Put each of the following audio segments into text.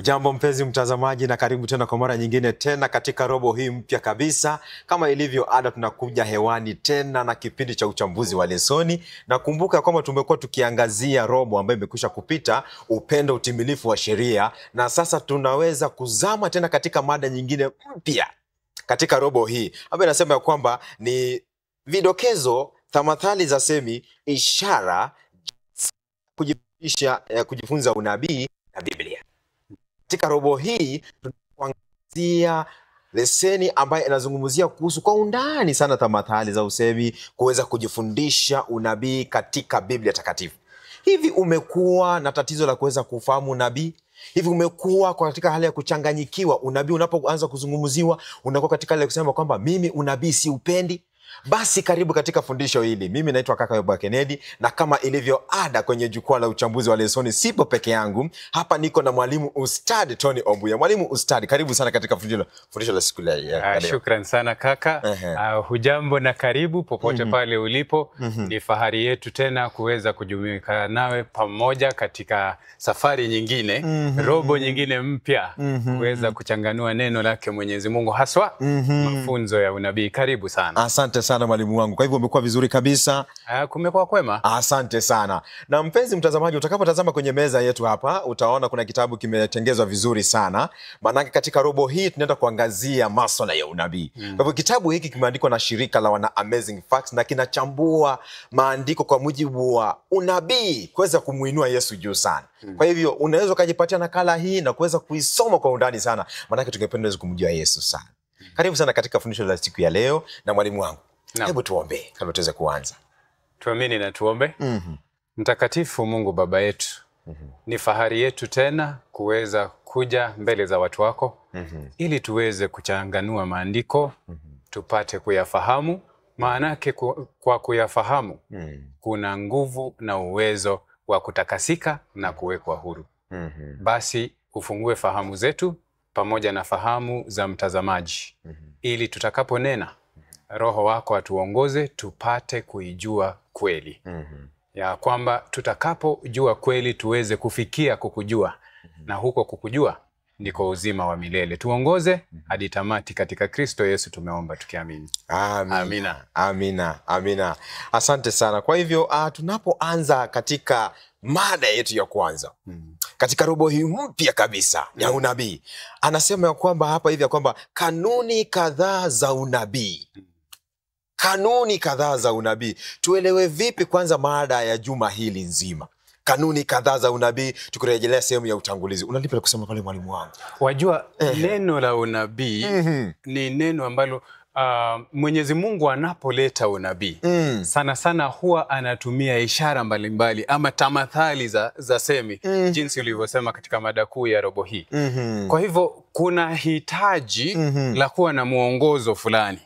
Hujambo mpenzi mtazamaji na karibu tena kwa mara nyingine tena katika robo hii mpya kabisa. Kama ilivyo ada, tunakuja hewani tena na kipindi cha uchambuzi wa lesoni. Na kumbuka kwamba tumekuwa tukiangazia robo ambayo imekwisha kupita, upendo utimilifu wa sheria, na sasa tunaweza kuzama tena katika mada nyingine mpya katika robo hii ambayo inasema ya kwamba ni vidokezo, tamathali za semi, ishara, kujifunza unabii na Biblia. Katika robo hii tunaangazia leseni ambayo inazungumzia kuhusu kwa undani sana tamathali za usemi, kuweza kujifundisha unabii katika Biblia takatifu. Hivi umekuwa na tatizo la kuweza kufahamu unabii? Hivi umekuwa katika hali ya kuchanganyikiwa? Unabii unapoanza kuzungumziwa unakuwa katika hali ya kusema kwamba mimi unabii si upendi? Basi karibu katika fundisho hili. Mimi naitwa kaka Yoba Kennedy, na kama ilivyo ada kwenye jukwaa la uchambuzi wa lesoni, sipo peke yangu. Hapa niko na mwalimu Ustadi Tony Obuya. Mwalimu Ustadi, karibu sana katika fundisho la siku leo. Shukran sana kaka. Hujambo na karibu popote pale ulipo. Ni fahari yetu tena kuweza kujumuika nawe pamoja katika safari nyingine, robo nyingine mpya, kuweza kuchanganua neno lake Mwenyezi Mungu, haswa mafunzo ya unabii. Karibu sana. Asante sana mwalimu wangu. Kwa hivyo umekuwa vizuri kabisa. Kumekuwa kwema. Asante sana. Na mpenzi mtazamaji, utakapotazama kwenye meza yetu hapa, utaona kuna kitabu kimetengezwa vizuri sana. Maana katika robo hii tunaenda kuangazia masuala ya unabii. Kwa hivyo kitabu hiki kimeandikwa na shirika la wana Amazing Facts, na kinachambua maandiko kwa mujibu wa unabii kuweza kumuinua Yesu juu sana. Kwa hivyo unaweza kujipatia nakala hii na kuweza kuisoma kwa undani sana, maana tungependa kumjua Yesu sana. Karibu sana katika fundisho la siku ya leo na mwalimu wangu. Hebu tuombe kabla tuweze kuanza. Tuamini na tuombe. Mtakatifu Mungu Baba yetu, ni fahari yetu tena kuweza kuja mbele za watu wako, ili tuweze kuchanganua maandiko, tupate kuyafahamu. Maanake kwa kuyafahamu kuna nguvu na uwezo wa kutakasika na kuwekwa huru. Basi ufungue fahamu zetu pamoja na fahamu za mtazamaji, ili tutakaponena Roho wako atuongoze tupate kuijua kweli. Ya kwamba tutakapojua kweli tuweze kufikia kukujua, na huko kukujua ndiko uzima wa milele. Tuongoze hadi tamati, katika Kristo Yesu tumeomba tukiamini. Amina. Amina. Amina. Asante sana. Kwa hivyo tunapoanza katika mada yetu ya kwanza, katika robo hii mpya kabisa ya unabii, anasema ya kwamba hapa hivi ya kwamba kanuni kadhaa za unabii. Kanuni kadhaa za unabii. Tuelewe vipi kwanza mada ya juma hili nzima? Kanuni kadhaa za unabii, tukirejelea sehemu ya utangulizi. Unalipa la kusema pale mwalimu wangu? Wajua, neno la unabii ni neno ambalo Mwenyezi Mungu anapoleta unabii sana sana huwa anatumia ishara mbalimbali ama tamathali za semi, jinsi ulivyosema katika mada kuu ya robo hii. Kwa hivyo kuna hitaji la kuwa na muongozo fulani.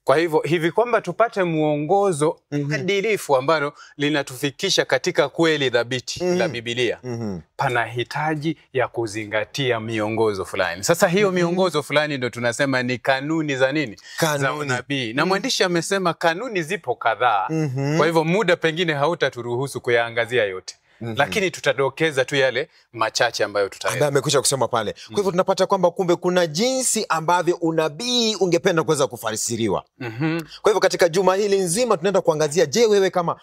Kwa hivyo hivi kwamba tupate muongozo adilifu ambalo linatufikisha katika kweli dhabiti la Biblia, pana hitaji ya kuzingatia miongozo fulani. Sasa hiyo miongozo fulani ndio tunasema ni kanuni za nini? Za unabii. Na mwandishi amesema kanuni zipo kadhaa. Kwa hivyo muda pengine hautaturuhusu kuyaangazia yote. Lakini tutadokeza tu yale machache ambayo tutaelewa. Amekwisha kusema pale. Kwa hivyo tunapata kwamba kumbe kuna jinsi ambavyo unabii ungependa kuweza kufasiriwa. Kwa hivyo katika juma hili nzima tunaenda kuangazia, je, wewe kama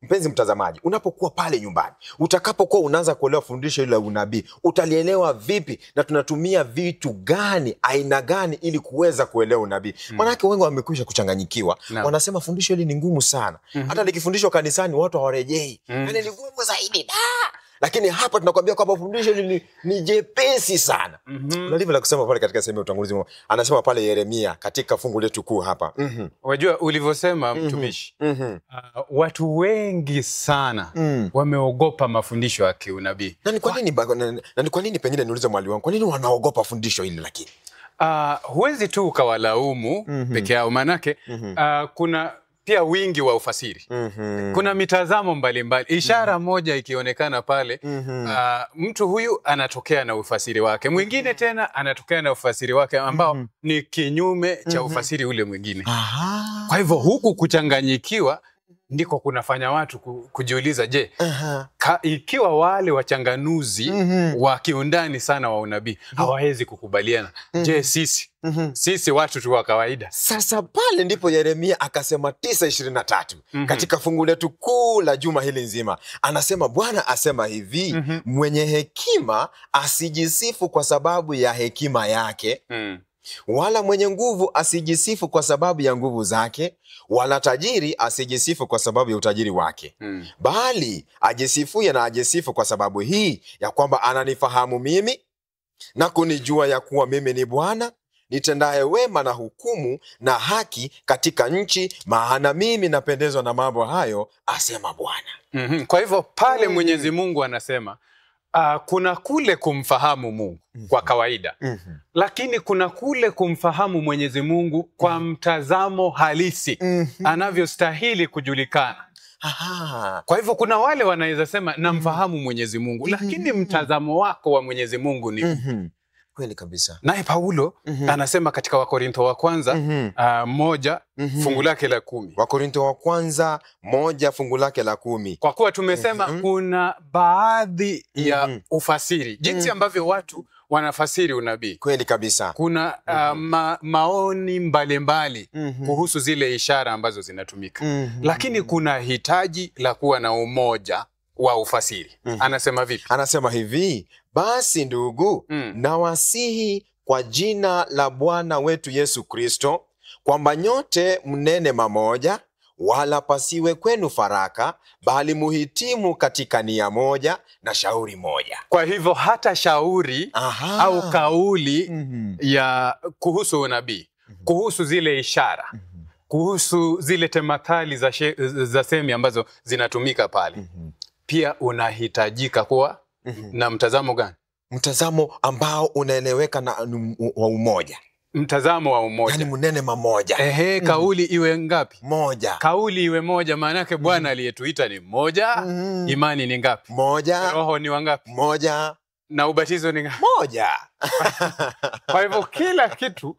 mpenzi mtazamaji, unapokuwa pale nyumbani, utakapokuwa unaanza kuelewa fundisho hili la unabii, utalielewa vipi na tunatumia vitu gani, aina gani ili kuweza kuelewa unabii? Maanake wengi wamekwisha kuchanganyikiwa. Wanasema fundisho hili ni ngumu sana. Hata likifundishwa kanisani watu hawarejei. Yaani ni ngumu zaidi. Lakini hapa tunakwambia kwamba fundisho hili ni jepesi sana. Unalivyo la kusema pale katika sehemu ya utangulizi. Anasema pale Yeremia katika fungu letu kuu hapa. Wajua ulivyosema mtumishi, watu wengi sana wameogopa mafundisho ya kiunabii. Na ni kwa nini pengine niulize mwalimu wangu, kwa nini wanaogopa fundisho hili lakini? Huwezi tu ukawalaumu peke yao, manake kuna pia wingi wa ufasiri. Kuna mitazamo mbalimbali. Ishara moja ikionekana pale, mtu huyu anatokea na ufasiri wake. Mwingine tena anatokea na ufasiri wake ambao ni kinyume cha ufasiri ule mwingine. Kwa hivyo huku kuchanganyikiwa ndiko kunafanya watu kujiuliza, je, Aha. ikiwa wale wachanganuzi wa kiundani sana wa unabii hawawezi kukubaliana, je, sisi watu tu wa kawaida? Sasa pale ndipo Yeremia akasema 9:23 katika fungu letu kuu la juma hili nzima. Anasema Bwana asema hivi, mwenye hekima asijisifu kwa sababu ya hekima yake, wala mwenye nguvu asijisifu kwa sababu ya nguvu zake, wala tajiri asijisifu kwa sababu ya utajiri wake. Bali ajisifuye na ajisifu kwa sababu hii ya kwamba ananifahamu mimi na kunijua ya kuwa mimi ni Bwana, nitendaye wema na hukumu na haki katika nchi, maana mimi napendezwa na mambo hayo, asema Bwana. Kwa hivyo pale Mwenyezi Mungu anasema kuna kule kumfahamu Mungu kwa kawaida, lakini kuna kule kumfahamu Mwenyezi Mungu kwa mtazamo halisi, anavyostahili kujulikana. Aha. Kwa hivyo kuna wale wanaweza sema namfahamu Mwenyezi Mungu, lakini mtazamo wako wa Mwenyezi Mungu ni kweli kabisa. Naye Paulo anasema katika Wakorintho wa kwanza 1 fungu lake la 10. Wakorintho wa kwanza 1 fungu lake la 10. Kwa kuwa tumesema kuna baadhi ya ufasiri, jinsi ambavyo watu wanafasiri unabii. Kweli kabisa. Kuna maoni mbalimbali kuhusu zile ishara ambazo zinatumika. Lakini kuna hitaji la kuwa na umoja wa ufasiri. Anasema vipi? Anasema hivi, basi ndugu, nawasihi kwa jina la Bwana wetu Yesu Kristo, kwamba nyote mnene mamoja, wala pasiwe kwenu faraka, bali muhitimu katika nia moja na shauri moja. Kwa hivyo hata shauri au kauli ya kuhusu unabii, kuhusu zile ishara, kuhusu zile temathali za semi ambazo zinatumika pale, pia unahitajika kuwa na mtazamo gani? Mtazamo ambao unaeleweka na wa umoja. Mtazamo wa umoja. Yani mnene mamoja. Kauli iwe ngapi? Moja. Kauli iwe moja, maana yake Bwana aliyetuita ni moja. Imani ni ngapi? Moja. Roho ni wangapi? Moja. Na ubatizo ni ngapi? Moja. Kwa hivyo kila kitu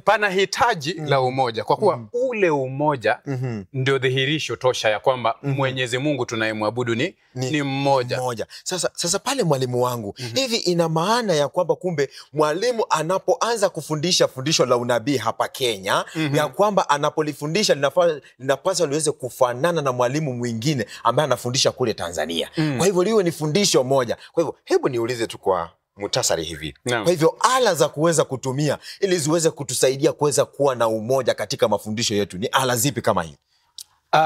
pana hitaji la umoja, kwa kuwa ule umoja ndio dhihirisho tosha ya kwamba Mwenyezi Mungu tunayemwabudu ni mmoja. Sasa pale mwalimu wangu, hivi ina maana ya kwamba kumbe mwalimu anapoanza kufundisha fundisho la unabii hapa Kenya, ya kwamba anapolifundisha linapaswa liweze kufanana na mwalimu mwingine ambaye anafundisha kule Tanzania. Kwa hivyo liwe ni fundisho moja. Kwa hivyo hebu niulize tu kwa muhtasari hivi. Kwa hivyo ala za kuweza kutumia ili ziweze kutusaidia kuweza kuwa na umoja katika mafundisho yetu ni ala zipi kama hii?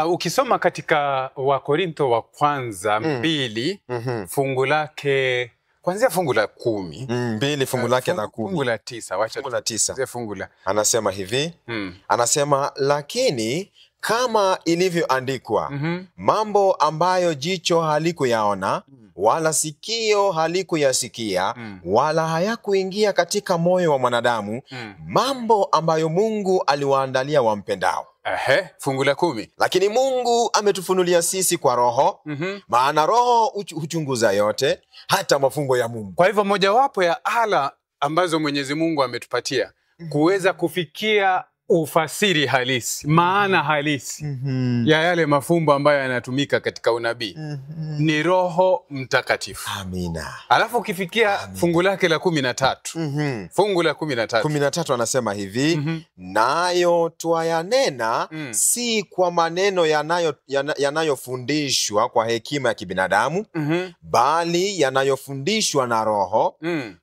Ukisoma katika Wakorintho wa kwanza 2 fungu lake kuanzia fungu la 10, 2 fungu lake la 10, fungu la 9, wacha fungu la 9. Fungu la anasema hivi, anasema lakini kama ilivyoandikwa, mambo ambayo jicho halikuyaona wala sikio halikuyasikia wala hayakuingia katika moyo wa mwanadamu, mambo ambayo Mungu aliwaandalia wampendao. Fungu la 10. Lakini Mungu ametufunulia sisi kwa Roho, maana Roho huchunguza yote, hata mafungo ya Mungu. Kwa hivyo mojawapo ya ala ambazo Mwenyezi Mungu ametupatia kuweza kufikia ufasiri halisi, maana halisi ya yale mafumbo ambayo yanatumika katika unabii ni Roho Mtakatifu. Amina. Alafu ukifikia fungu lake la 13, fungu la 13 anasema hivi, nayo twayanena si kwa maneno yanayofundishwa kwa hekima ya kibinadamu, bali yanayofundishwa na Roho,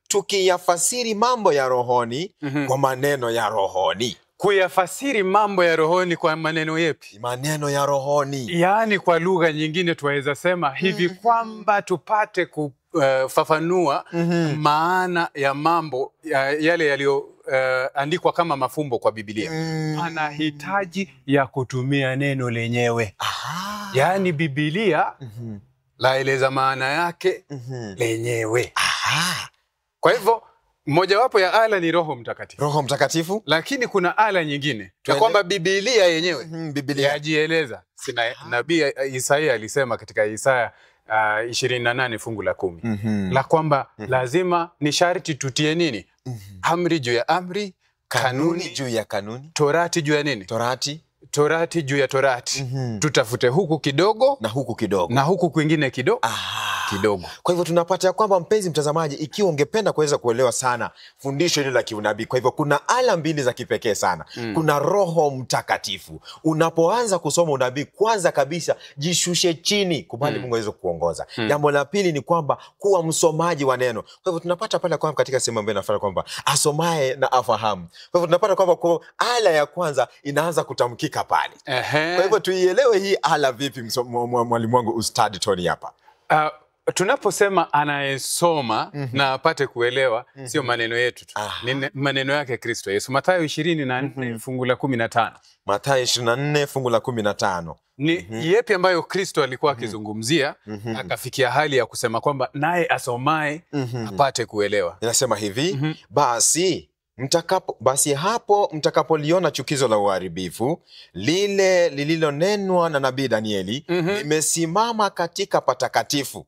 tukiyafasiri mambo ya rohoni kwa maneno ya rohoni. Kuyafasiri mambo ya rohoni kwa maneno yepi? Maneno ya rohoni. Yaani kwa lugha nyingine tuweza sema hivi kwamba tupate kufafanua maana ya mambo yale yaliyoandikwa kama mafumbo kwa Biblia. Pana hitaji ya kutumia neno lenyewe. Yaani Biblia laeleza maana yake lenyewe. Kwa hivyo mojawapo ya ala ni Roho Mtakatifu. Roho Mtakatifu. Lakini kuna ala nyingine ya kwamba Biblia yenyewe Biblia yajieleza. Nabii Isaya alisema katika Isaya 28 fungu la 10 la kwamba lazima ni sharti tutie nini? Amri juu ya amri, kanuni juu ya kanuni, torati juu ya nini? Torati. torati juu ya torati. Tutafute huku kidogo na huku kidogo na huku kwingine kidogo. Kidogo. Kwa hivyo tunapata ya kwamba, mpenzi mtazamaji, ikiwa ungependa kuweza kuelewa sana fundisho hili la kiunabii, kwa hivyo kuna ala mbili za kipekee sana. Kuna Roho Mtakatifu. Unapoanza kusoma unabii, kwanza kabisa jishushe chini, kubali Mungu aweze kuongoza. Jambo la pili ni kwamba kuwa msomaji wa neno. Kwa hivyo tunapata pale kwamba katika sehemu ambayo inafanya kwamba asomaye na afahamu. Kwa hivyo tunapata kwamba kwa ala ya kwanza inaanza kutamkika pale. Kwa hivyo tuielewe hii ala vipi, mwalimu wangu Ustadi Tony hapa? Tunaposema anayesoma na apate kuelewa, sio maneno yetu tu. Ni maneno yake Kristo Yesu. Mathayo 24 fungu la 15. Mathayo 24 fungu la 15. Ni yepi ambayo Kristo alikuwa akizungumzia akafikia hali ya kusema kwamba naye asomaye apate kuelewa. Inasema hivi, basi hapo mtakapoliona chukizo la uharibifu lile lililonenwa na nabii Danieli limesimama katika patakatifu,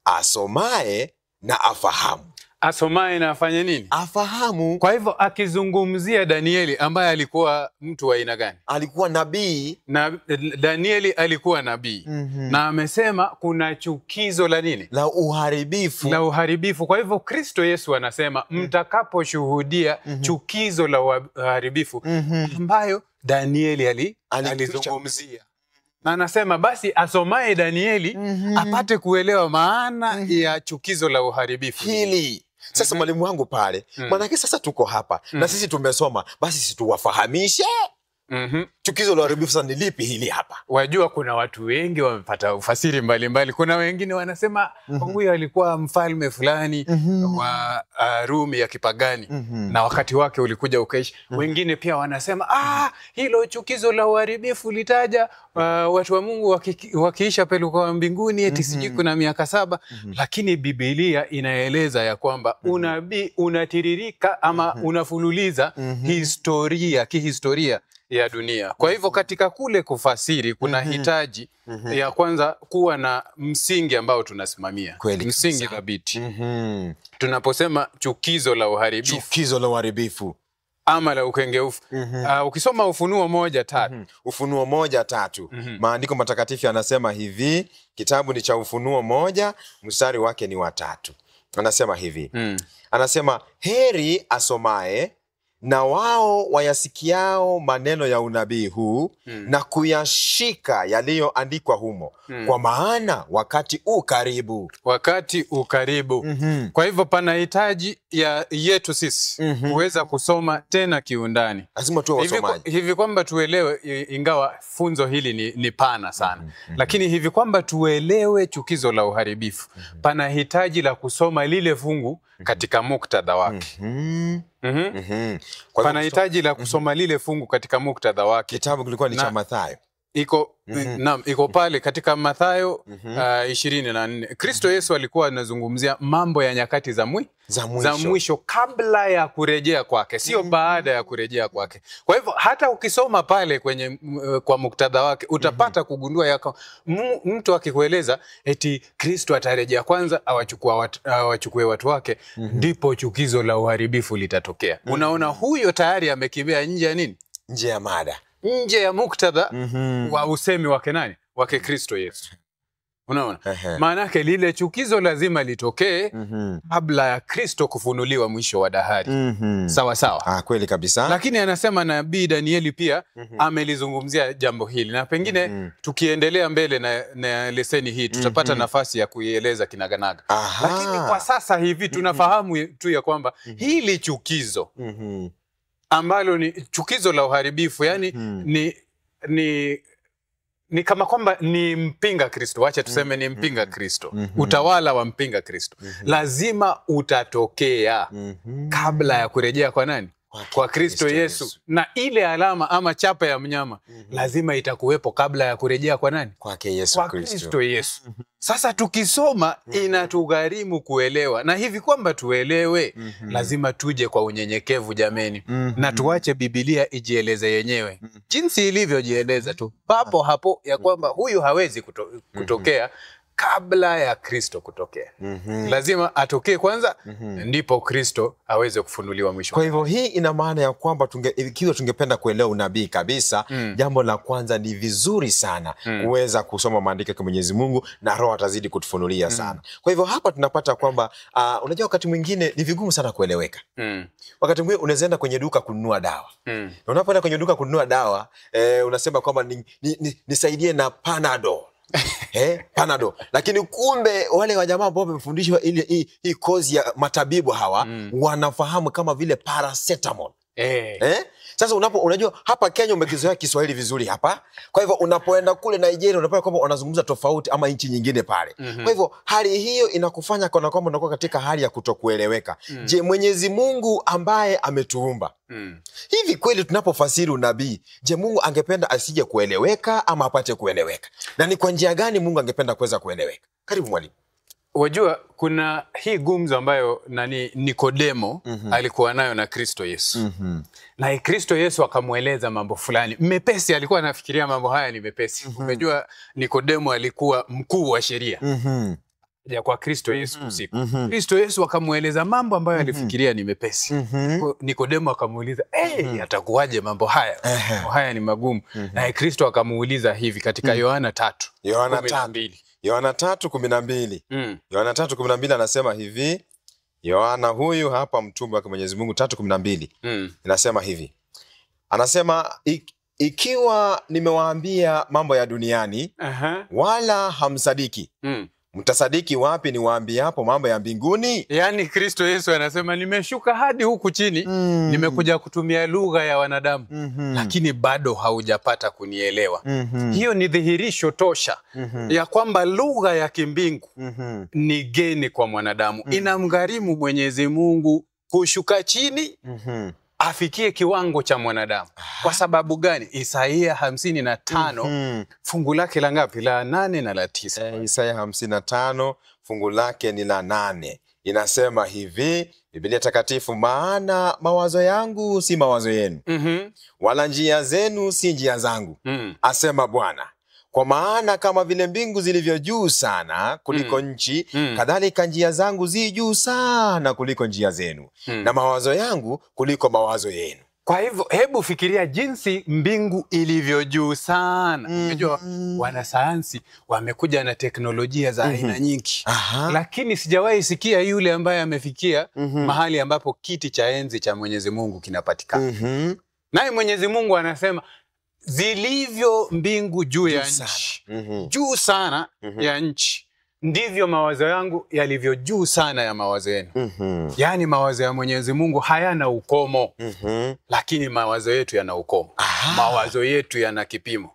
asomaye na afahamu. Asomaye na afanye nini? Afahamu. Kwa hivyo akizungumzia Danieli ambaye alikuwa mtu wa aina gani? Alikuwa nabii. Na Danieli alikuwa nabii. Na amesema kuna chukizo la nini? La uharibifu. La uharibifu. Kwa hivyo Kristo Yesu anasema mtakaposhuhudia chukizo la uharibifu ambayo Danieli alizungumzia. Na anasema basi asomaye Danieli apate kuelewa maana ya chukizo la uharibifu hili. Sasa mwalimu wangu pale, manake sasa tuko hapa na sisi tumesoma, basi sisi tuwafahamishe chukizo la uharibifu sasa ni lipi hili hapa. Wajua kuna watu wengi wamepata ufasiri mbalimbali. Kuna wengine wanasema huyu alikuwa mfalme fulani wa Rumi ya kipagani na wakati wake ulikuja ukaishi. Wengine pia wanasema hilo chukizo la uharibifu litaja watu wa Mungu wakiisha pale kwa mbinguni eti sijui kuna miaka 7. Lakini Biblia inaeleza ya kwamba unabii unatiririka ama unafululiza kihistoria ya dunia. Kwa hivyo katika kule kufasiri kuna hitaji ya kwanza kuwa na msingi ambao tunasimamia. Msingi thabiti. Tunaposema chukizo la uharibifu ama la ukengeufu. Ukisoma Ufunuo 1:3. Ufunuo 1:3. Maandiko matakatifu yanasema hivi, kitabu ni cha Ufunuo 1, mstari wake ni wa 3. Anasema hivi. Anasema heri asomaye na wao wayasikiao maneno ya unabii huu na kuyashika yaliyoandikwa humo, kwa maana wakati ukaribu. Wakati ukaribu. Kwa hivyo pana hitaji yetu sisi kuweza kusoma tena kiundani. Lazima tuwe wasomaji. Hivi kwamba tuelewe, ingawa funzo hili ni pana sana. Lakini hivi kwamba tuelewe chukizo la uharibifu, pana hitaji la kusoma lile fungu katika muktadha wake. Pana hitaji la kusoma lile fungu katika muktadha wake. Kitabu kilikuwa ni cha Mathayo. Iko pale katika Mathayo 24. Kristo Yesu alikuwa anazungumzia mambo ya nyakati za mwisho kabla ya kurejea kwake, sio baada ya kurejea kwake. Kwa hivyo hata ukisoma pale kwa muktadha wake utapata kugundua yako mtu akikueleza eti Kristo atarejea kwanza awachukue watu wake, ndipo chukizo la uharibifu litatokea. Unaona huyo tayari amekimbia nje ya nini? Nje ya mada. Nje ya muktadha wa usemi wake nani? Wake Kristo Yesu. Unaona? Maana yake lile chukizo lazima litokee kabla ya Kristo kufunuliwa mwisho wa dahari. Sawa sawa. Kweli kabisa. Lakini anasema nabii Danieli pia amelizungumzia jambo hili, na pengine tukiendelea mbele na leseni hii tutapata nafasi ya kuieleza kinaganaga. Lakini kwa sasa hivi tunafahamu tu ya kwamba hili chukizo ambalo ni chukizo la uharibifu, yani ni kama kwamba ni mpinga Kristo. Wacha tuseme ni mpinga Kristo. Utawala wa mpinga Kristo lazima utatokea kabla ya kurejea kwa nani? Kwa Kristo Yesu. Na ile alama ama chapa ya mnyama lazima itakuwepo kabla ya kurejea kwa nani? Kwake Yesu kwa Kristo Yesu. Sasa tukisoma inatugharimu kuelewa, na hivi kwamba tuelewe lazima tuje kwa unyenyekevu jameni, na tuache Biblia ijieleze yenyewe jinsi ilivyojieleza tu papo hapo, ya kwamba huyu hawezi kutokea kabla ya Kristo kutokea. Lazima atokee kwanza, ndipo Kristo aweze kufunuliwa mwisho. Kwa hivyo hii ina maana ya kwamba ikiwa tungependa kuelewa unabii kabisa, jambo la kwanza ni vizuri sana kuweza kusoma maandiko ya Mwenyezi Mungu, na Roho atazidi kutufunulia sana. Kwa hivyo hapa tunapata kwamba unajua wakati mwingine ni vigumu sana kueleweka. Wakati mwingine unaweza enda kwenye duka kununua dawa. Na unapoenda kwenye duka kununua dawa, unasema kwamba nisaidie na Panadol. Panadol. Lakini kumbe wale wa jamaa ambao wamefundishwa hii kozi ya matabibu hawa wanafahamu kama vile paracetamol. Sasa unajua hapa Kenya umekizoea Kiswahili vizuri hapa. Kwa hivyo unapoenda kule Nigeria unapata kwamba wanazungumza tofauti, ama nchi nyingine pale. Kwa hivyo hali hiyo inakufanya kana kwamba unakuwa katika hali ya kutokueleweka. Je, Mwenyezi Mungu ambaye ametuumba, hivi kweli tunapofasiri unabii, je, Mungu angependa asije kueleweka ama apate kueleweka? Na ni kwa njia gani Mungu angependa kuweza kueleweka? Karibu mwalimu. Wajua kuna hii gumzo ambayo Nikodemo alikuwa nayo na Kristo Yesu. Na Kristo Yesu akamueleza mambo fulani mepesi, alikuwa anafikiria mambo haya ni mepesi. Umejua Nikodemo alikuwa mkuu wa sheria. Ya kwa Kristo Yesu usiku. Kristo Yesu akamueleza mambo ambayo alifikiria ni mepesi. Nikodemo akamuuliza, atakuwaje mambo haya? Mambo haya ni magumu. Na Kristo akamuuliza hivi katika Yohana 3. Yohana 3:12. Yohana 3:12 anasema hivi. Yohana huyu hapa mtume wa Mwenyezi Mungu 3:12. Inasema hivi. Anasema ikiwa nimewaambia mambo ya duniani wala hamsadiki, mtasadiki wapi niwaambiapo mambo ya mbinguni? Yaani Kristo Yesu anasema nimeshuka hadi huku chini, nimekuja kutumia lugha ya wanadamu, lakini bado haujapata kunielewa. Hiyo ni dhihirisho tosha ya kwamba lugha ya kimbingu ni geni kwa mwanadamu. Inamgharimu Mwenyezi Mungu kushuka chini afikie kiwango cha mwanadamu. Kwa sababu gani? Isaia 55 fungu lake la ngapi? La 8 na la 9. Isaia 55 fungu lake ni la 8. Inasema hivi, Biblia takatifu, maana mawazo yangu si mawazo yenu, wala njia zenu si njia zangu, asema Bwana. Kwa maana kama vile mbingu zilivyo juu sana kuliko nchi, kadhalika njia zangu zi juu sana kuliko njia zenu, na mawazo yangu kuliko mawazo yenu. Kwa hivyo hebu fikiria jinsi mbingu ilivyo juu sana. Unajua wanasayansi wamekuja na teknolojia za aina nyingi. Lakini sijawahi sikia yule ambaye amefikia mahali ambapo kiti cha enzi cha Mwenyezi Mungu kinapatikana. Naye Mwenyezi Mungu anasema zilivyo mbingu juu ya nchi, juu sana ya nchi, ndivyo mawazo yangu yalivyo juu sana ya mawazo yenu. Yaani mawazo ya Mwenyezi Mungu hayana ukomo, lakini mawazo yetu yana ukomo. Mawazo yetu yana kipimo.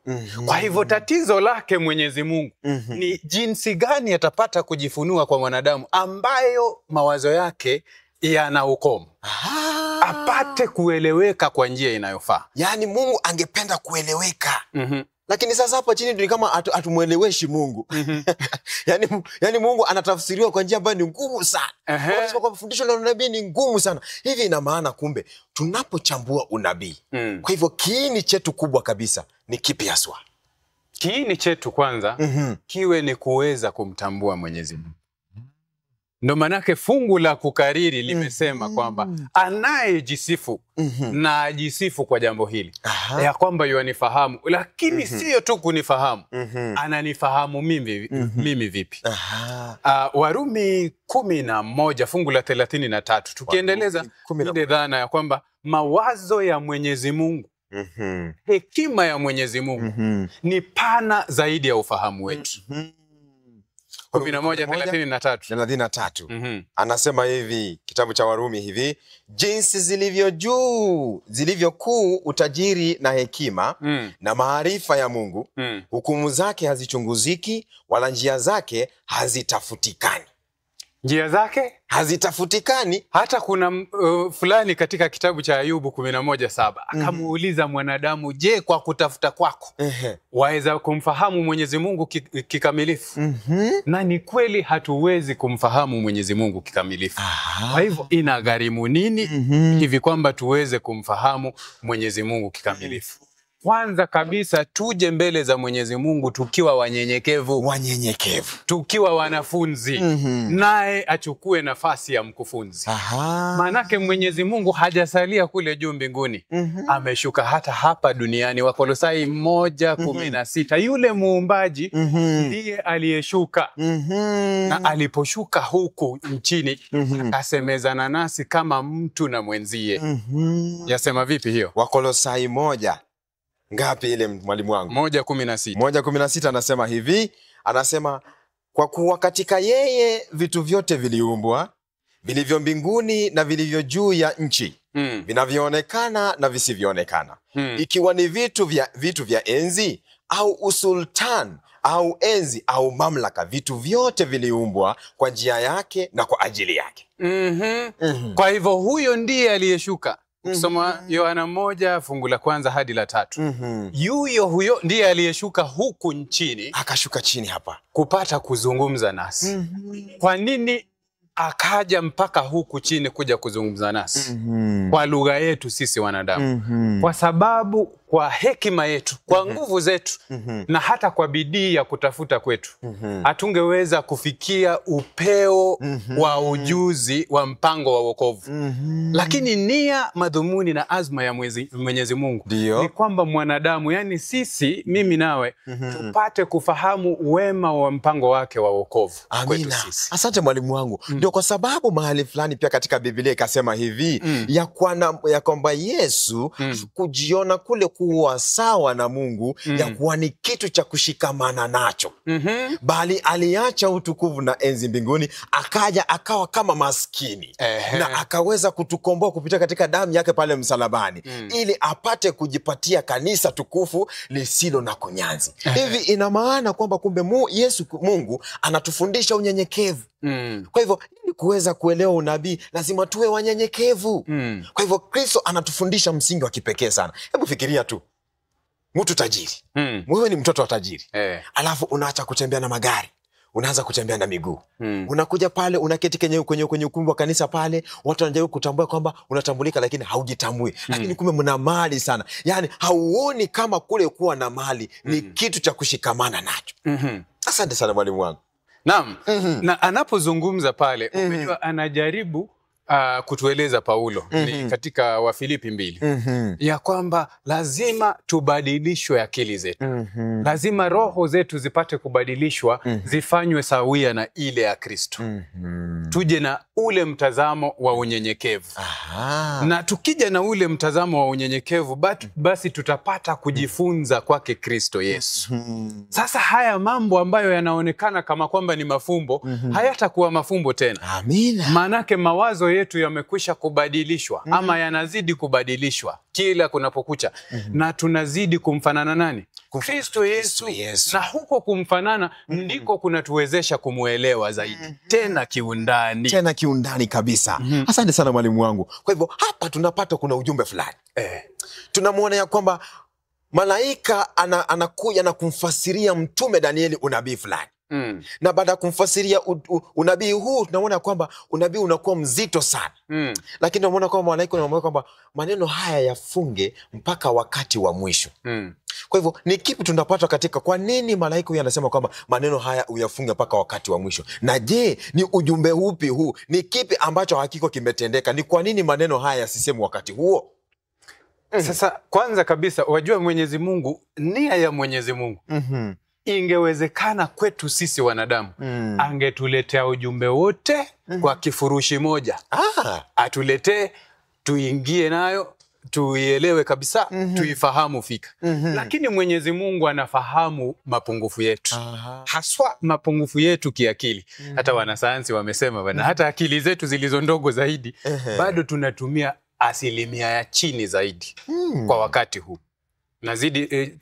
Kwa hivyo tatizo lake Mwenyezi Mungu ni jinsi gani atapata kujifunua kwa mwanadamu ambayo mawazo yake yana ukomo. Apate kueleweka kwa njia inayofaa. Yaani Mungu angependa kueleweka. Lakini sasa hapa chini ni kama atumueleweshi Mungu. Yaani Mungu anatafsiriwa kwa njia ambayo ni ngumu sana. Kwa fundisho la unabii ni ngumu sana. Hivi ina maana kumbe tunapochambua unabii. Kwa hivyo kiini chetu kubwa kabisa ni kipi haswa? Kiini chetu kwanza kiwe ni kuweza kumtambua Mwenyezi Mungu. Ndo manake fungu la kukariri limesema kwamba anayejisifu na ajisifu kwa jambo hili. Ya kwamba yuanifahamu, lakini sio tu kunifahamu, ananifahamu mimi vipi. Warumi 11 fungu la 33. Tukiendeleza ile dhana ya kwamba mawazo ya Mwenyezi Mungu, hekima ya Mwenyezi Mungu ni pana zaidi ya ufahamu wetu. 11:33. Anasema hivi kitabu cha Warumi hivi, jinsi zilivyo juu, zilivyo kuu utajiri na hekima na maarifa ya Mungu, hukumu zake hazichunguziki wala njia zake hazitafutikani. Njia zake hazitafutikani. Hata kuna fulani katika kitabu cha Ayubu 11:7 akamuuliza mwanadamu, je, kwa kutafuta kwako waweza kumfahamu Mwenyezi Mungu kikamilifu? Na ni kweli hatuwezi kumfahamu Mwenyezi Mungu kikamilifu. Kwa hivyo inagharimu nini hivi kwamba tuweze kumfahamu Mwenyezi Mungu kikamilifu? kwanza kabisa tuje mbele za Mwenyezi Mungu tukiwa wanyenyekevu. Tukiwa wanafunzi. Naye achukue nafasi ya mkufunzi. Manake Mwenyezi Mungu hajasalia kule juu mbinguni. Ameshuka hata hapa duniani. Wakolosai 1:16. Yule muumbaji ndiye aliyeshuka. Na aliposhuka huku nchini akasemezana nasi kama mtu na mwenzie. Yasema vipi hiyo? Wakolosai 1. Ngapi ile mwalimu wangu? 1:16. 1:16 anasema hivi, anasema kwa kuwa katika yeye vitu vyote viliumbwa, vilivyo mbinguni na vilivyo juu ya nchi, vinavyoonekana na visivyoonekana, ikiwa ni vitu vya enzi au usultan au enzi au mamlaka, vitu vyote viliumbwa kwa njia yake na kwa ajili yake. Kwa hivyo huyo ndiye aliyeshuka. Ukisoma Yohana 1 fungu la 1 hadi la 3. Huyo ndiye aliyeshuka huku nchini. Akashuka chini hapa kupata kuzungumza nasi. Kwa nini akaja mpaka huku chini kuja kuzungumza nasi? Kwa lugha yetu sisi wanadamu. Kwa sababu kwa hekima yetu, kwa nguvu zetu, na hata kwa bidii ya kutafuta kwetu, hatungeweza kufikia upeo wa ujuzi wa mpango wa wokovu. Lakini nia, madhumuni na azma ya Mwenyezi Mungu ni kwamba mwanadamu, yani sisi, mimi nawe, tupate kufahamu wema wa mpango wake wa wokovu kwetu sisi. Asante mwalimu wangu. Ndio kwa sababu mahali fulani pia katika Biblia ikasema hivi, ya kwamba Yesu kujiona kule kuwa sawa na Mungu, ya kuwa ni kitu cha kushikamana nacho. Bali aliacha utukufu na enzi mbinguni, akaja akawa kama maskini. Na akaweza kutukomboa kupitia katika damu yake pale msalabani, ili apate kujipatia kanisa tukufu lisilo na kunyanzi. Hivi ina maana kwamba kumbe Mungu anatufundisha unyenyekevu. Kwa hivyo ili kuweza kuelewa unabii lazima tuwe wanyenyekevu. Kwa hivyo Kristo anatufundisha msingi wa kipekee sana. Hebu fikiria tu, mtu tajiri. Wewe ni mtoto wa tajiri. Alafu unaacha kutembea na magari, unaanza kutembea na miguu. Unakuja pale, unaketi kwenye ukumbi wa kanisa pale, watu wanajaribu kutambua kwamba unatambulika, lakini haujitambui. Lakini kumbe mna mali sana. Yani hauoni kama kule kuwa na mali ni kitu cha kushikamana nacho. Asante sana mwalimu wangu. Naam. Na anapozungumza pale, umejua anajaribu kutueleza Paulo ni katika Wafilipi 2 ya kwamba lazima tubadilishwe akili zetu. Lazima roho zetu zipate kubadilishwa, zifanywe sawia na ile ya Kristo. Tuje na ule mtazamo wa unyenyekevu. Na tukija na ule mtazamo wa unyenyekevu, basi tutapata kujifunza kwake Kristo Yesu. Sasa haya mambo ambayo yanaonekana kama kwamba ni mafumbo, hayatakuwa mafumbo tena. Amina. Manake mawazo yetu yamekwisha kubadilishwa, ama yanazidi kubadilishwa kila kunapokucha. Na tunazidi kumfanana nani? Kristo Yesu. Na huko kumfanana ndiko kunatuwezesha kumuelewa zaidi, tena kiundani kabisa. Asante sana mwalimu wangu. Kwa hivyo hapa tunapata kuna ujumbe fulani. Tunamuona ya kwamba malaika anakuja na kumfasiria mtume Danieli unabii fulani. Na baada ya kumfasiria unabii huu, tunaona kwamba unabii unakuwa mzito sana. Lakini tunaona kwamba malaika anamwambia kwamba maneno haya yafunge mpaka wakati wa mwisho. Kwa hivyo ni kipi tunapata katika kwa nini malaika huyu anasema kwamba maneno haya uyafunge mpaka wakati wa mwisho? Na je, ni ujumbe upi huu? Ni kipi ambacho hakiko kimetendeka? Ni kwa nini maneno haya yasisemu wakati huo? Sasa kwanza kabisa, wajua Mwenyezi Mungu, nia ya Mwenyezi Mungu ingewezekana kwetu sisi wanadamu, angetuletea ujumbe wote kwa kifurushi moja. Atuletee, tuingie nayo, tuielewe kabisa, tuifahamu fika. Lakini Mwenyezi Mungu anafahamu mapungufu yetu. Haswa mapungufu yetu kiakili. Hata wanasayansi wamesema bana, hata akili zetu zilizo ndogo zaidi, bado tunatumia asilimia ya chini zaidi kwa wakati huu.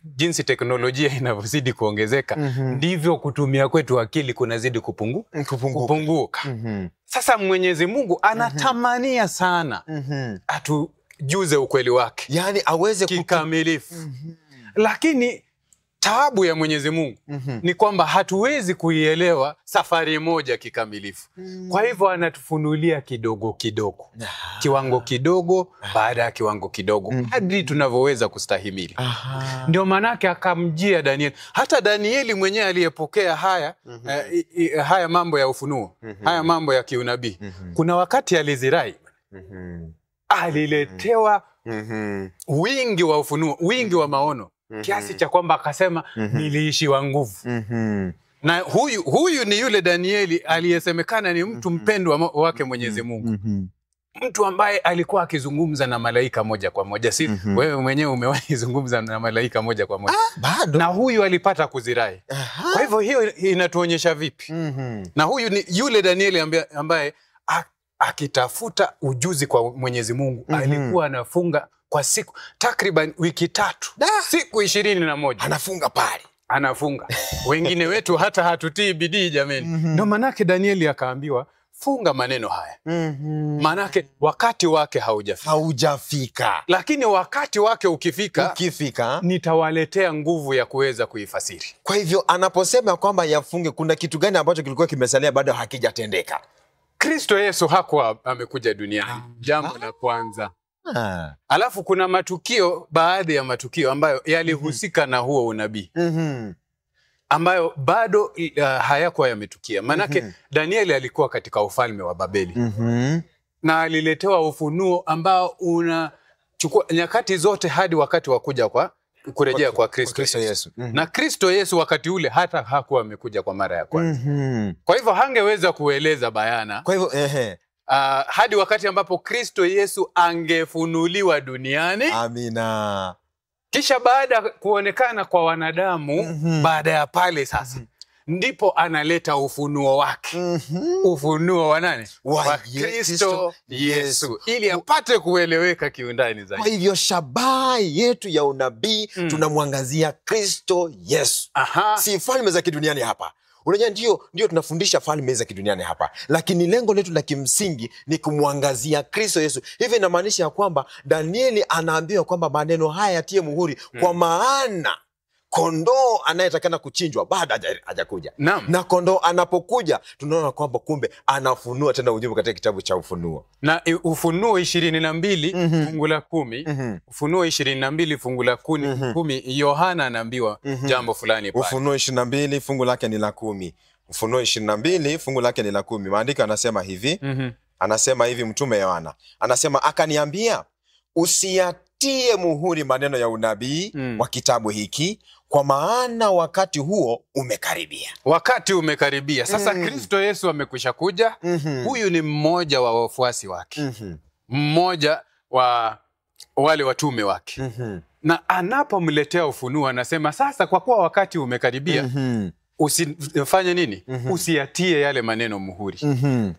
Jinsi teknolojia inavyozidi kuongezeka, ndivyo kutumia kwetu akili kunazidi kupunguka. Sasa Mwenyezi Mungu anatamania sana atujuze ukweli wake, yani aweze kikamilifu. Lakini taabu ya Mwenyezi Mungu ni kwamba hatuwezi kuielewa safari moja kikamilifu. Kwa hivyo anatufunulia kidogo kidogo, kiwango kidogo baada ya kiwango kidogo, hadi tunavyoweza kustahimili. Ndio manake akamjia Danieli. Hata Danieli mwenyewe aliyepokea haya haya mambo ya ufunuo, haya mambo ya kiunabii, kuna wakati alizirai. Aliletewa wingi wa ufunuo, wingi wa maono, kiasi cha kwamba akasema niliishiwa nguvu. Na huyu ni yule Danieli aliyesemekana ni mtu mpendwa wake Mwenyezi Mungu. Mtu ambaye alikuwa akizungumza na malaika moja kwa moja. Si wewe mwenyewe umewahi zungumza na malaika moja kwa moja? Bado. Na huyu alipata kuzirai. Kwa hivyo hiyo inatuonyesha vipi? Na huyu ni yule Danieli ambaye akitafuta ujuzi kwa Mwenyezi Mungu, alikuwa anafunga kwa siku takriban wiki 3, siku 21 anafunga pale. Anafunga. Wengine wetu hata hatutii bidii jameni. Ndio manake Danieli akaambiwa funga maneno haya. Manake wakati wake haujafika. Lakini wakati wake ukifika, nitawaletea nguvu ya kuweza kuifasiri. Kwa hivyo anaposema kwamba yafunge, kuna kitu gani ambacho kilikuwa kimesalia bado hakijatendeka? Kristo Yesu hakuwa amekuja duniani. Jambo la kwanza. Alafu kuna matukio, baadhi ya matukio ambayo yalihusika na huo unabii, ambayo bado hayakuwa yametukia. Manake Danieli alikuwa katika ufalme wa Babeli. Na aliletewa ufunuo ambao unachukua nyakati zote hadi wakati wa kuja kurejea kwa Kristo Yesu. Na Kristo Yesu wakati ule hata hakuwa amekuja kwa mara ya kwanza. Kwa hivyo hangeweza kueleza bayana. Kwa hivyo hadi wakati ambapo Kristo Yesu angefunuliwa duniani. Amina. Kisha baada kuonekana kwa wanadamu, baada ya pale sasa, ndipo analeta ufunuo wake. Ufunuo wa nani? Wa Kristo Yesu. Ili apate kueleweka kiundani zaidi. Kwa hivyo shabaha yetu ya unabii, tunamwangazia Kristo Yesu. Si falme za kiduniani hapa. Unajua ndio tunafundisha falme za kiduniani hapa. Lakini lengo letu la kimsingi ni kumwangazia Kristo Yesu. Hivi inamaanisha kwamba Danieli anaambiwa kwamba maneno haya yatie muhuri, kwa maana kondoo anayetakana kuchinjwa bado hajakuja. Na kondoo anapokuja, tunaona kwamba kumbe anafunua tena ujumbe katika kitabu cha Ufunuo. Na Ufunuo 22 fungu la 10, Ufunuo 22 fungu la 10, Yohana anaambiwa jambo fulani pale. Ufunuo 22 fungu lake ni la 10. Ufunuo 22 fungu lake ni la 10. Maandiko anasema hivi. Anasema hivi mtume Yohana. Anasema akaniambia, usiyatie muhuri maneno ya unabii wa kitabu hiki, kwa maana wakati huo umekaribia. Wakati umekaribia. Sasa Kristo Yesu amekwisha kuja. Huyu ni mmoja wa wafuasi wake. Mmoja wa wale watume wake. Na anapomletea ufunuo anasema sasa kwa kuwa wakati umekaribia, usifanye nini? Usiyatie yale maneno muhuri.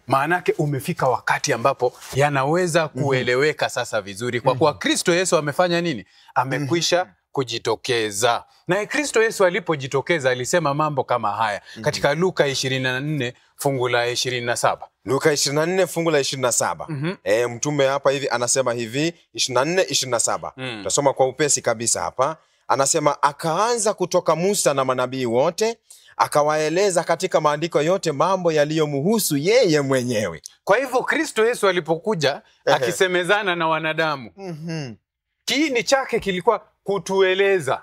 Maanake umefika wakati ambapo yanaweza kueleweka sasa vizuri, kwa kuwa Kristo Yesu amefanya nini? Amekwisha kujitokeza. Na Kristo Yesu alipojitokeza alisema mambo kama haya katika Luka 24 fungu la 27. Luka 24 fungu la 27. Mtume hapa hivi anasema hivi 24:27. Tutasoma kwa upesi kabisa hapa. Anasema akaanza kutoka Musa na manabii wote, akawaeleza katika maandiko yote mambo yaliyomhusu yeye mwenyewe. Kwa hivyo Kristo Yesu alipokuja akisemezana na wanadamu, kiini chake kilikuwa kutueleza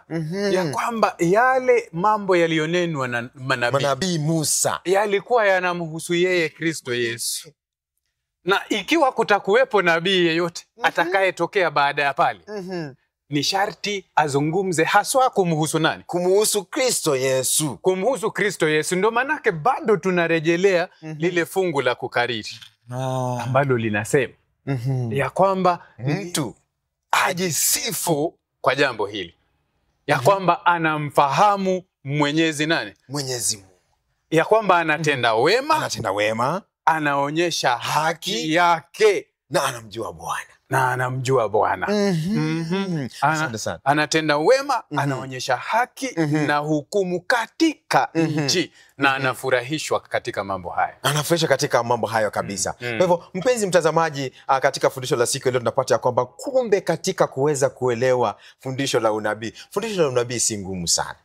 ya kwamba yale mambo yaliyonenwa na manabii Musa yalikuwa yanamhusu yeye Kristo Yesu. Na ikiwa kutakuwepo nabii yeyote atakayetokea baada ya pale, ni sharti azungumze haswa kumhusu nani? Kumhusu Kristo Yesu. Kumhusu Kristo Yesu. Ndio manake bado tunarejelea lile fungu la kukariri ambalo linasema ya kwamba mtu ajisifu kwa jambo hili, ya kwamba anamfahamu Mwenyezi nani? Mwenyezi Mungu. Ya kwamba anatenda wema, anaonyesha haki yake, na anamjua Bwana. Anatenda wema, anaonyesha haki na hukumu katika nchi, na anafurahishwa katika mambo haya. Anafurahishwa katika mambo hayo kabisa. Kwa hivyo mpenzi mtazamaji, katika fundisho la siku leo tunapata ya kwamba kumbe katika kuweza kuelewa fundisho la unabii si ngumu sana.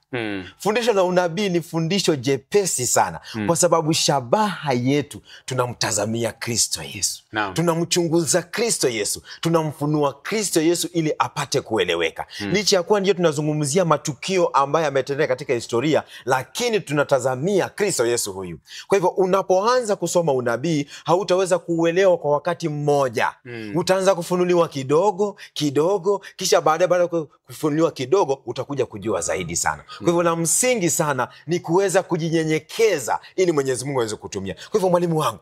Fundisho la unabii ni fundisho jepesi sana kwa sababu shabaha yetu tunamtazamia Kristo Yesu. Tunamchunguza Kristo Yesu, tunamfunua Kristo Yesu ili apate kueleweka. Licha ya kuwa ndio tunazungumzia matukio ambayo yametendeka katika historia, lakini tunatazamia Kristo Yesu huyu. Kwa hivyo unapoanza kusoma unabii, hautaweza kuuelewa kwa wakati mmoja. Utaanza kufunuliwa kidogo kidogo, kisha baada ya kufunuliwa kidogo utakuja kujua zaidi sana. Kwa hivyo la msingi sana ni kuweza kujinyenyekeza ili Mwenyezi Mungu aweze kutumia. Kwa hivyo mwalimu wangu,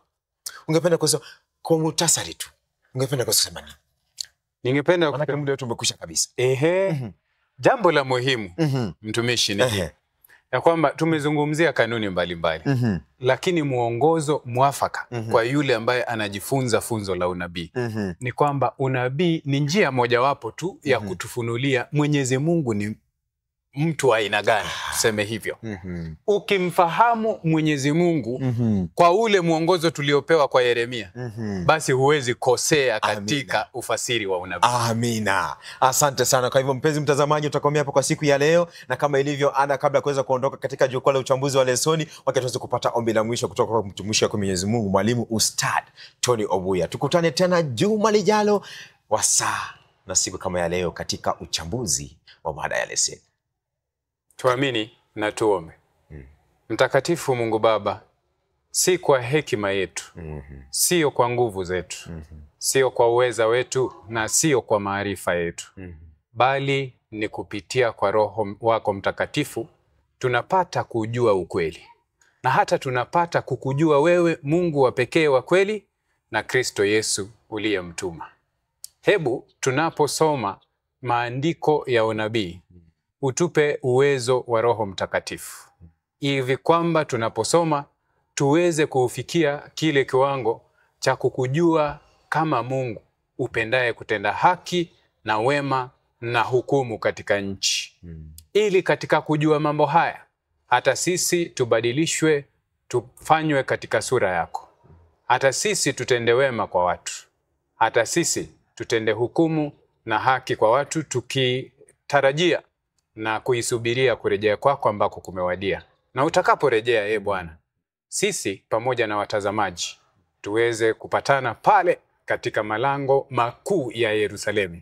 ungependa kusema kwa muhtasari tu, ungependa kusema nini? Ningependa maana muda wetu umekwisha kabisa. Jambo la muhimu mtumishi ni ya kwamba tumezungumzia kanuni mbalimbali lakini muongozo mwafaka kwa yule ambaye anajifunza funzo la unabii ni kwamba unabii ni njia mojawapo tu ya kutufunulia Mwenyezi Mungu ni mtu wa aina gani, tuseme hivyo. Ukimfahamu Mwenyezi Mungu kwa ule mwongozo tuliopewa kwa Yeremia, basi huwezi kosea katika ufasiri wa unabii. Amina. Asante sana. Kwa hivyo mpenzi mtazamaji, tutakomea hapo kwa siku ya leo, na kama ilivyo ada, kabla ya kuweza kuondoka katika jukwaa la uchambuzi wa lesoni, wakati kupata ombi la mwisho kutoka kwa mtumishi wa Mwenyezi Mungu, mwalimu Ustad Tony Obuya. Tukutane tena juma lijalo wa saa na siku kama ya leo katika uchambuzi wa mada ya lesoni. Tuamini na tuombe. Mtakatifu Mungu Baba, si kwa hekima yetu, sio kwa nguvu zetu, sio kwa uweza wetu, na sio kwa maarifa yetu, bali ni kupitia kwa Roho wako Mtakatifu tunapata kujua ukweli, na hata tunapata kukujua wewe, Mungu wa pekee wa kweli, na Kristo Yesu uliyemtuma. Hebu tunaposoma maandiko ya unabii, utupe uwezo wa Roho Mtakatifu, hivi kwamba tunaposoma tuweze kufikia kile kiwango cha kukujua kama Mungu upendaye kutenda haki na wema na hukumu katika nchi. Ili katika kujua mambo haya, hata sisi tubadilishwe, tufanywe katika sura yako. Hata sisi tutende wema kwa watu. Hata sisi tutende hukumu na haki kwa watu, tukitarajia na kuisubiria kurejea kwako ambako kumewadia. Na utakaporejea Bwana, sisi pamoja na watazamaji tuweze kupatana pale katika malango makuu ya Yerusalemu.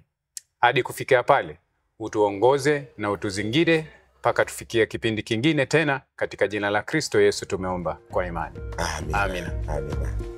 Hadi kufikia pale, utuongoze na utuzingire mpaka tufikie kipindi kingine tena, katika jina la Kristo Yesu tumeomba kwa imani. Amina. Amina. Amina.